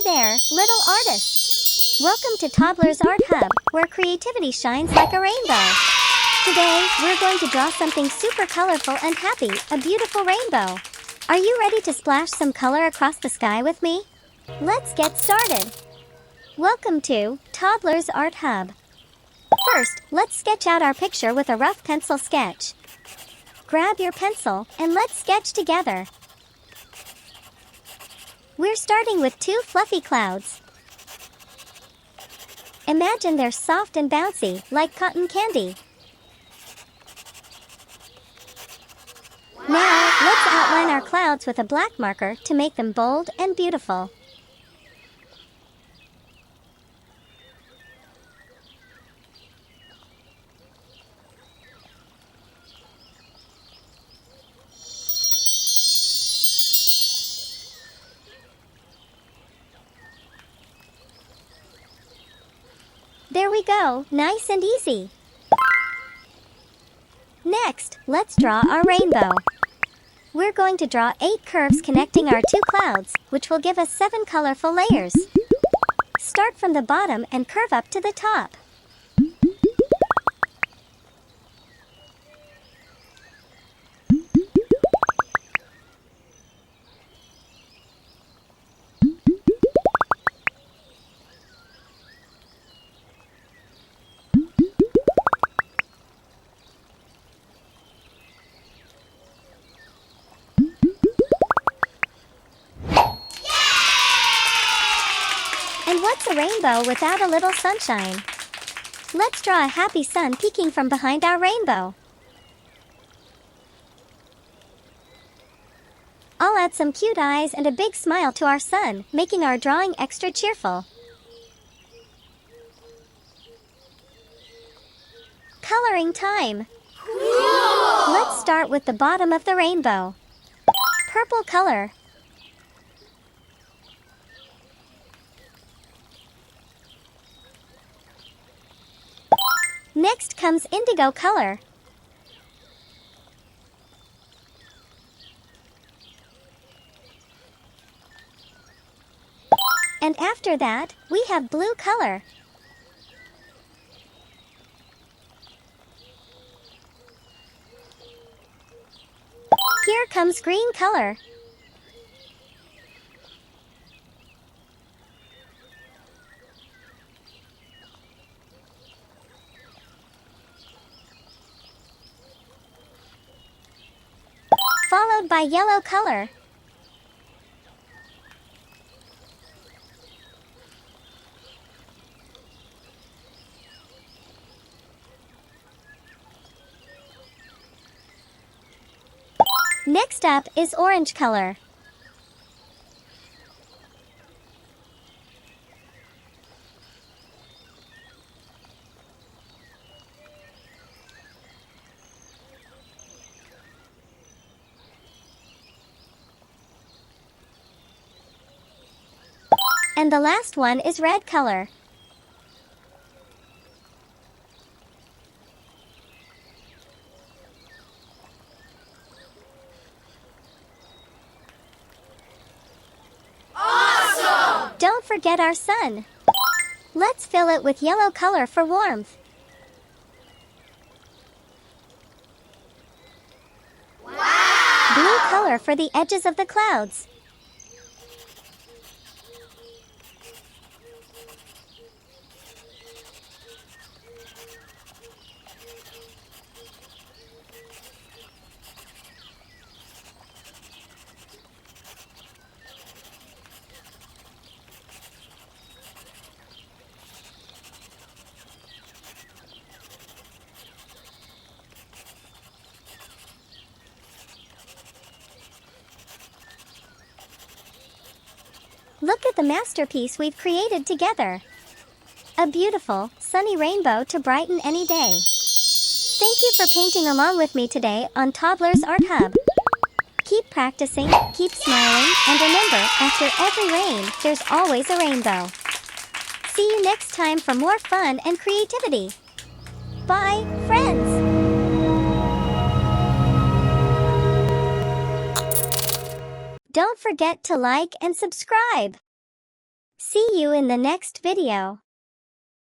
there, little artists! Welcome to Toddlers Art Hub, where creativity shines like a rainbow. Today, we're going to draw something super colorful and happy, a beautiful rainbow. Are you ready to splash some color across the sky with me? Let's get started. Welcome to Toddlers Art Hub. First, let's sketch out our picture with a rough pencil sketch. Grab your pencil, and let's sketch together. We're starting with two fluffy clouds. Imagine they're soft and bouncy, like cotton candy. Now, let's outline our clouds with a black marker to make them bold and beautiful. There we go, nice and easy. Next, let's draw our rainbow. We're going to draw 8 curves connecting our two clouds, which will give us 7 colorful layers. Start from the bottom and curve up to the top. And what's a rainbow without a little sunshine? Let's draw a happy sun peeking from behind our rainbow. I'll add some cute eyes and a big smile to our sun, making our drawing extra cheerful. Coloring time! Cool! Let's start with the bottom of the rainbow. Purple color. Next comes indigo color. And after that, we have blue color. Here comes green color. Followed by yellow color. Next up is orange color. And the last one is red color. Awesome! Don't forget our sun. Let's fill it with yellow color for warmth. Wow! Blue color for the edges of the clouds. Look at the masterpiece we've created together. A beautiful, sunny rainbow to brighten any day. Thank you for painting along with me today on Toddlers Art Hub. Keep practicing, keep smiling, and remember, after every rain, there's always a rainbow. See you next time for more fun and creativity. Bye, friends! Don't forget to like and subscribe. See you in the next video.